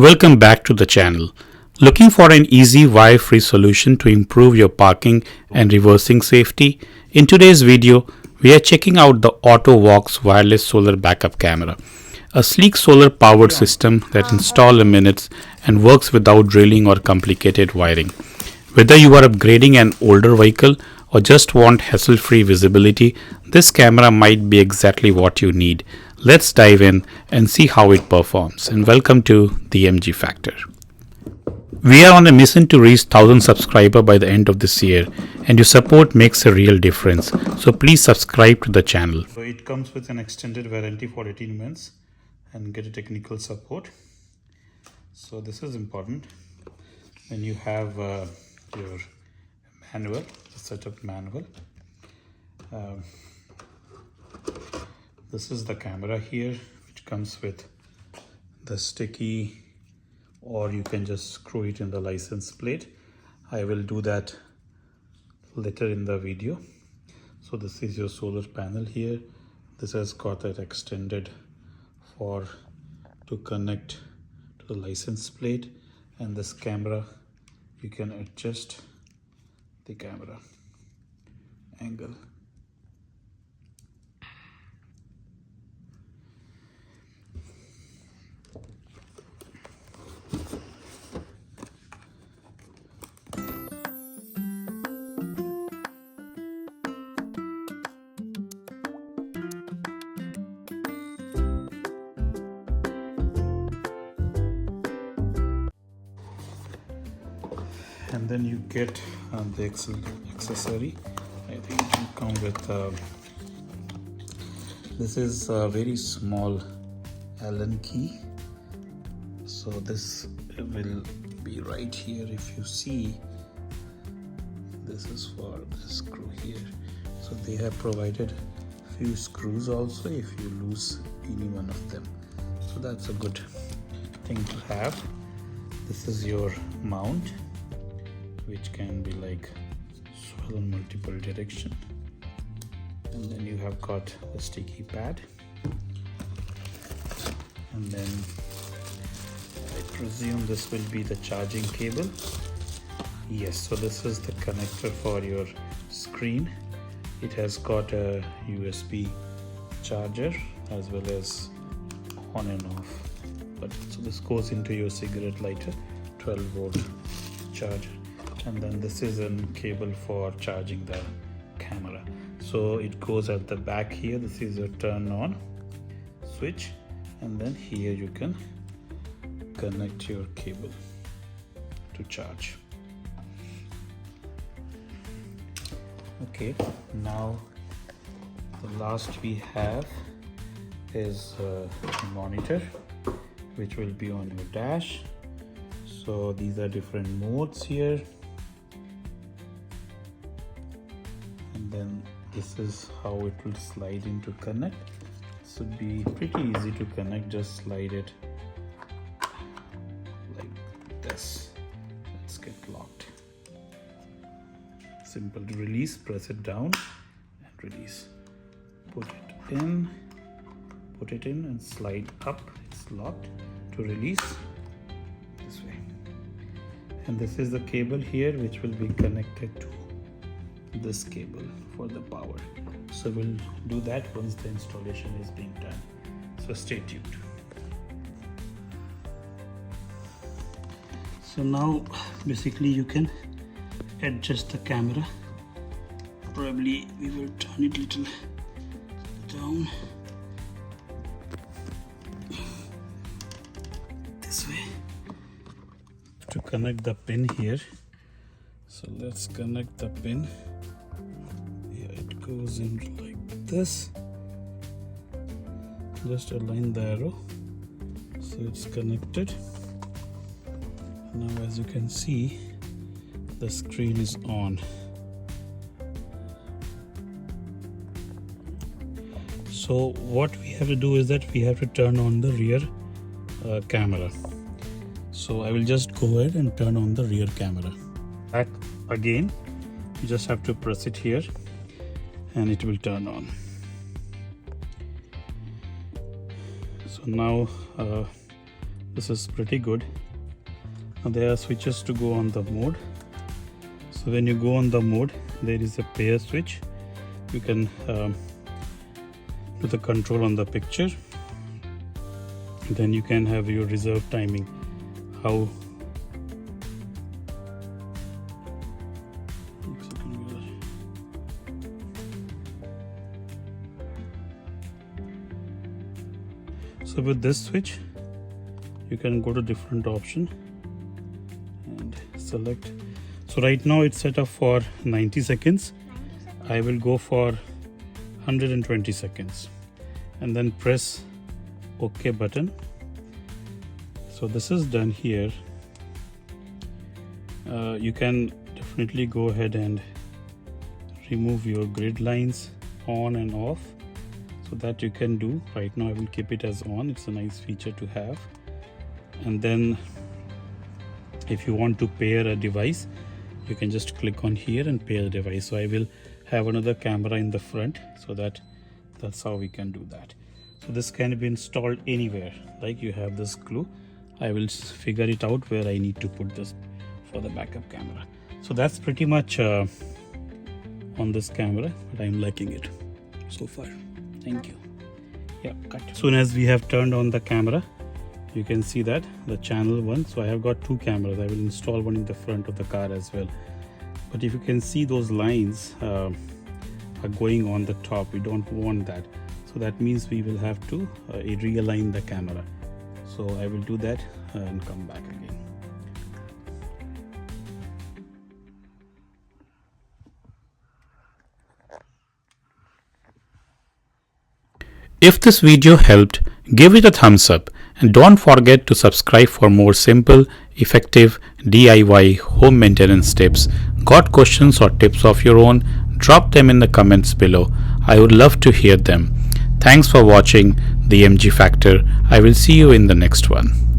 Welcome back to the channel. Looking for an easy wire-free solution to improve your parking and reversing safety? In today's video, we are checking out the Auto-Vox wireless solar backup camera, a sleek solar-powered system that installs in minutes and works without drilling or complicated wiring. Whether you are upgrading an older vehicle or just want hassle-free visibility, this camera might be exactly what you need. Let's dive in and see how it performs. And welcome to the MG Factor. We are on a mission to reach 1000 subscribers by the end of this year, and your support makes a real difference. So please subscribe to the channel. So it comes with an extended warranty for 18 months and get a technical support. So this is important. Then you have your manual, the setup manual. This is the camera here, which comes with the sticky, or you can just screw it in the license plate. I will do that later in the video. So this is your solar panel here. This has got that extended to connect to the license plate, and this camera, you can adjust the camera angle. And then you get the accessory. I think it will come with this is a very small Allen key, so this will be right here. If you see, this is for the screw here, so they have provided few screws also if you lose any one of them, so that's a good thing to have. This is your mount, which can be like swell in multiple direction, and then you have got a sticky pad, and then I presume this will be the charging cable. Yes, so this is the connector for your screen. It has got a USB charger as well as on and off, but so this goes into your cigarette lighter 12-volt charger. And then this is a cable for charging the camera, so it goes at the back here. This is a turn on switch, and then here you can connect your cable to charge. Okay, now the last we have is a monitor, which will be on your dash. So these are different modes here. Then this is how it will slide into connect. This would be pretty easy to connect. Just slide it like this. Let's get locked. Simple to release. Press it down and release. Put it in and slide up. It's locked. To release, this way. And this is the cable here, which will be connected to this cable for the power. So we'll do that once the installation is being done, so stay tuned. So now basically you can adjust the camera. Probably we will turn it little down this way to connect the pin here. So let's connect the pin. Goes in like this. Just align the arrow so it's connected. Now as you can see, the screen is on. So what we have to do is that we have to turn on the rear camera. So I will just go ahead and turn on the rear camera. Back again, you just have to press it here and it will turn on. So now This is pretty good. Now there are switches to go on the mode. So when you go on the mode, there is a pair switch. You can do the control on the picture. Then you can have your reserve timing. So with this switch, you can go to different option and select. So right now it's set up for 90 seconds. I will go for 120 seconds and then press OK button. So this is done here. You can definitely go ahead and remove your grid lines on and off. So that you can do. Right now I will keep it as on. It's a nice feature to have. And then if you want to pair a device, you can just click on here and pair the device. So I will have another camera in the front, so that's how we can do that. So this can be installed anywhere. Like you have this glue, I will figure it out where I need to put this for the backup camera. So that's pretty much on this camera, but I'm liking it so far. Thank you. Yeah, cut. As soon as we have turned on the camera, you can see that the channel 1. So I have got 2 cameras. I will install one in the front of the car as well. But if you can see, those lines are going on the top. We don't want that. So that means we will have to realign the camera. So I will do that and come back again. If this video helped, give it a thumbs up and don't forget to subscribe for more simple, effective DIY home maintenance tips. Got questions or tips of your own? Drop them in the comments below. I would love to hear them. Thanks for watching the MG Factor. I will see you in the next one.